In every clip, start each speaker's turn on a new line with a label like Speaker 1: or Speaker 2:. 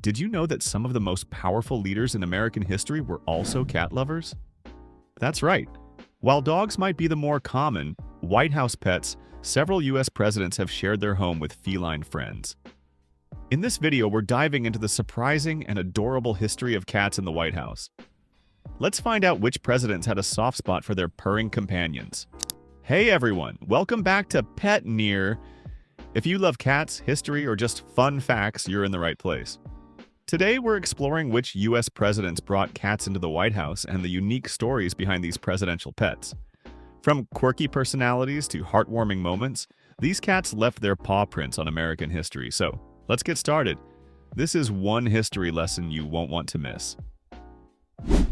Speaker 1: Did you know that some of the most powerful leaders in American history were also cat lovers? That's right. While dogs might be the more common White House pets, several U.S. presidents have shared their home with feline friends. In this video, we're diving into the surprising and adorable history of cats in the White House. Let's find out which presidents had a soft spot for their purring companions. Hey everyone, welcome back to Pet Near. If you love cats, history, or just fun facts, you're in the right place. Today, we're exploring which U.S. presidents brought cats into the White House and the unique stories behind these presidential pets. From quirky personalities to heartwarming moments, these cats left their paw prints on American history. So, let's get started. This is one history lesson you won't want to miss.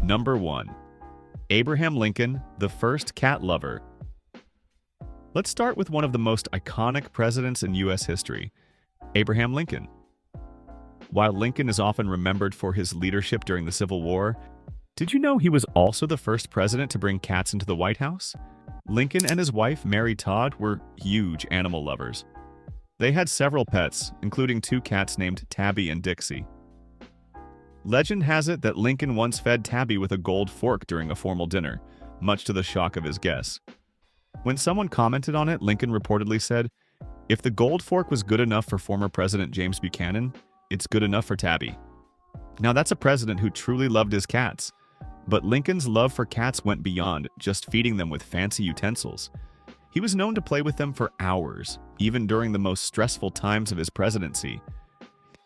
Speaker 1: Number 1. Abraham Lincoln, the first cat lover. Let's start with one of the most iconic presidents in U.S. history, Abraham Lincoln. While Lincoln is often remembered for his leadership during the Civil War, did you know he was also the first president to bring cats into the White House? Lincoln and his wife, Mary Todd, were huge animal lovers. They had several pets, including 2 cats named Tabby and Dixie. Legend has it that Lincoln once fed Tabby with a gold fork during a formal dinner, much to the shock of his guests. When someone commented on it, Lincoln reportedly said, "If the gold fork was good enough for former President James Buchanan, it's good enough for Tabby." Now that's a president who truly loved his cats. But Lincoln's love for cats went beyond just feeding them with fancy utensils. He was known to play with them for hours, even during the most stressful times of his presidency.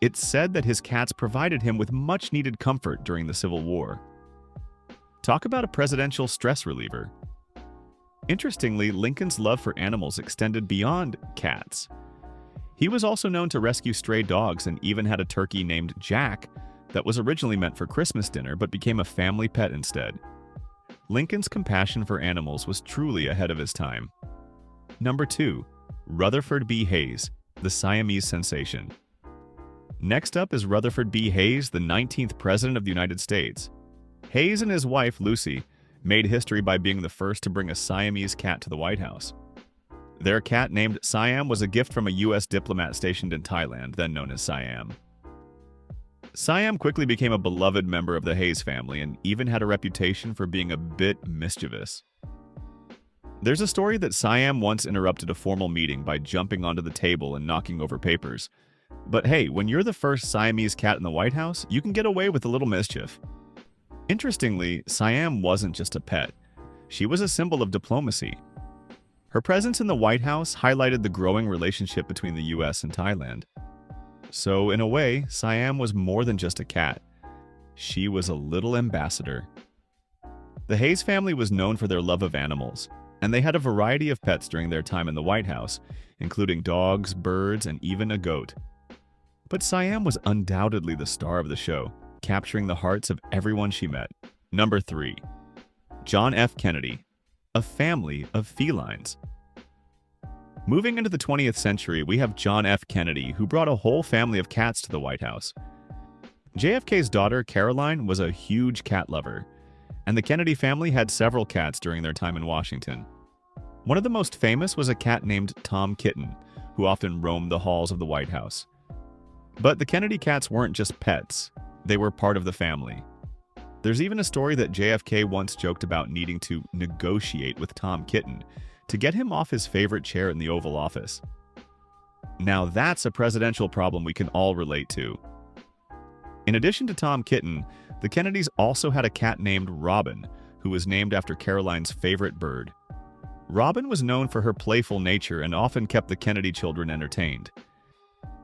Speaker 1: It's said that his cats provided him with much-needed comfort during the Civil War. Talk about a presidential stress reliever. Interestingly, Lincoln's love for animals extended beyond cats. He was also known to rescue stray dogs and even had a turkey named Jack that was originally meant for Christmas dinner but became a family pet instead. Lincoln's compassion for animals was truly ahead of his time. Number 2. Rutherford B. Hayes, the Siamese sensation. Next up is Rutherford B. Hayes, the 19th President of the United States. Hayes and his wife, Lucy, made history by being the first to bring a Siamese cat to the White House. Their cat, named Siam, was a gift from a U.S. diplomat stationed in Thailand, then known as Siam. Siam quickly became a beloved member of the Hayes family and even had a reputation for being a bit mischievous. There's a story that Siam once interrupted a formal meeting by jumping onto the table and knocking over papers. But hey, when you're the first Siamese cat in the White House, you can get away with a little mischief. Interestingly, Siam wasn't just a pet. She was a symbol of diplomacy. Her presence in the White House highlighted the growing relationship between the U.S. and Thailand. So, in a way, Siam was more than just a cat. She was a little ambassador. The Hayes family was known for their love of animals, and they had a variety of pets during their time in the White House, including dogs, birds, and even a goat. But Siam was undoubtedly the star of the show, capturing the hearts of everyone she met. Number 3. John F. Kennedy, a family of felines. Moving into the 20th century, we have John F. Kennedy, who brought a whole family of cats to the White House. JFK's daughter, Caroline, was a huge cat lover, and the Kennedy family had several cats during their time in Washington. One of the most famous was a cat named Tom Kitten, who often roamed the halls of the White House. But the Kennedy cats weren't just pets, they were part of the family. There's even a story that JFK once joked about needing to negotiate with Tom Kitten to get him off his favorite chair in the Oval Office. Now that's a presidential problem we can all relate to. In addition to Tom Kitten, the Kennedys also had a cat named Robin, who was named after Caroline's favorite bird. Robin was known for her playful nature and often kept the Kennedy children entertained.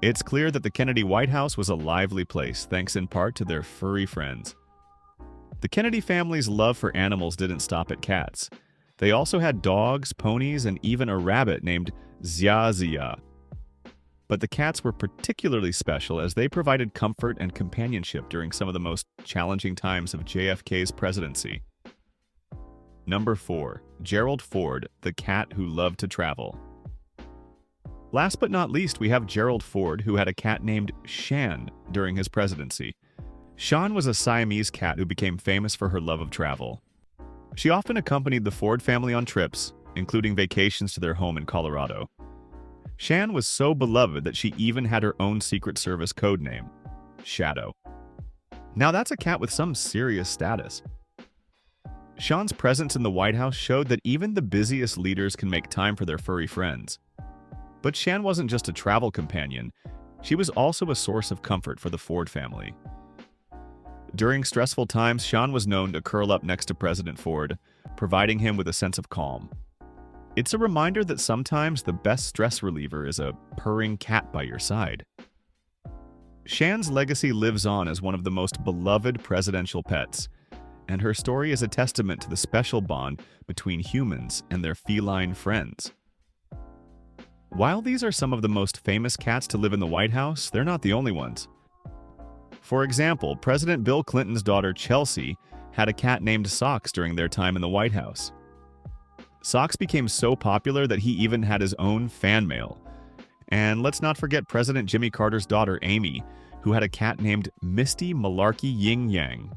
Speaker 1: It's clear that the Kennedy White House was a lively place, thanks in part to their furry friends. The Kennedy family's love for animals didn't stop at cats. They also had dogs, ponies, and even a rabbit named Zia Zia. But the cats were particularly special as they provided comfort and companionship during some of the most challenging times of JFK's presidency. Number 4. Gerald Ford, the cat who loved to travel. Last but not least, we have Gerald Ford, who had a cat named Shan during his presidency. Shan was a Siamese cat who became famous for her love of travel. She often accompanied the Ford family on trips, including vacations to their home in Colorado. Shan was so beloved that she even had her own Secret Service code name. Shadow. Now that's a cat with some serious status. Sean's presence in the White House showed that even the busiest leaders can make time for their furry friends. But Shan wasn't just a travel companion, she was also a source of comfort for the Ford family. During stressful times, Sean was known to curl up next to President Ford, providing him with a sense of calm. It's a reminder that sometimes the best stress reliever is a purring cat by your side. Shan's legacy lives on as one of the most beloved presidential pets, and her story is a testament to the special bond between humans and their feline friends. While these are some of the most famous cats to live in the White House, they're not the only ones. For example, President Bill Clinton's daughter Chelsea had a cat named Socks during their time in the White House. Socks became so popular that he even had his own fan mail. And let's not forget President Jimmy Carter's daughter Amy, who had a cat named Misty Malarkey Ying Yang.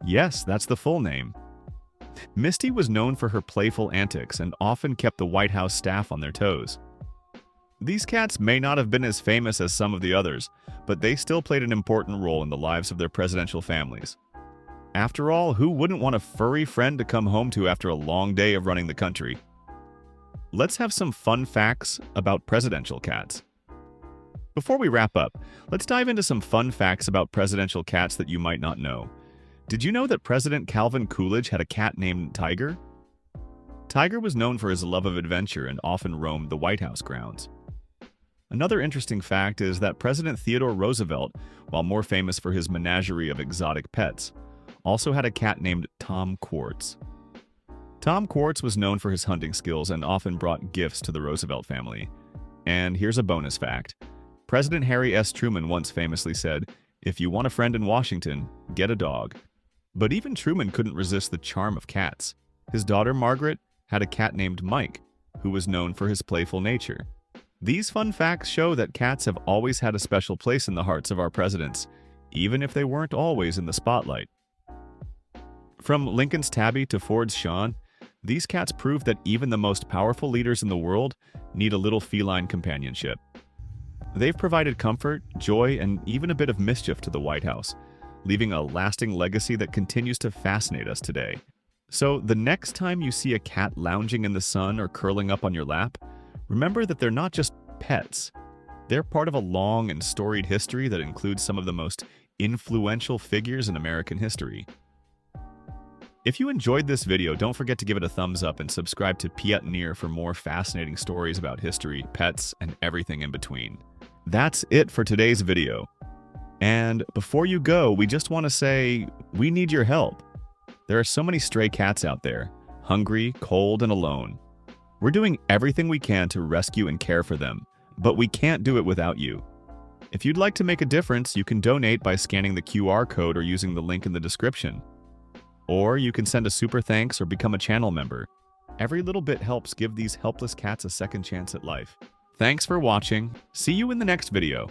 Speaker 1: Yes, that's the full name. Misty was known for her playful antics and often kept the White House staff on their toes. These cats may not have been as famous as some of the others, but they still played an important role in the lives of their presidential families. After all, who wouldn't want a furry friend to come home to after a long day of running the country? Let's have some fun facts about presidential cats. Before we wrap up, let's dive into some fun facts about presidential cats that you might not know. Did you know that President Calvin Coolidge had a cat named Tiger? Tiger was known for his love of adventure and often roamed the White House grounds. Another interesting fact is that President Theodore Roosevelt, while more famous for his menagerie of exotic pets, also had a cat named Tom Quartz. Tom Quartz was known for his hunting skills and often brought gifts to the Roosevelt family. And here's a bonus fact. President Harry S. Truman once famously said, "If you want a friend in Washington, get a dog." But even Truman couldn't resist the charm of cats. His daughter Margaret had a cat named Mike, who was known for his playful nature. These fun facts show that cats have always had a special place in the hearts of our presidents, even if they weren't always in the spotlight. From Lincoln's Tabby to Ford's Sean, these cats prove that even the most powerful leaders in the world need a little feline companionship. They've provided comfort, joy, and even a bit of mischief to the White House, leaving a lasting legacy that continues to fascinate us today. So the next time you see a cat lounging in the sun or curling up on your lap, remember that they're not just pets. They're part of a long and storied history that includes some of the most influential figures in American history. If you enjoyed this video, don't forget to give it a thumbs up and subscribe to Piet Near for more fascinating stories about history, pets, and everything in between. That's it for today's video. And before you go, we just want to say, we need your help. There are so many stray cats out there, hungry, cold, and alone. We're doing everything we can to rescue and care for them, but we can't do it without you. If you'd like to make a difference, you can donate by scanning the QR code or using the link in the description. Or you can send a super thanks or become a channel member. Every little bit helps give these helpless cats a second chance at life. Thanks for watching. See you in the next video.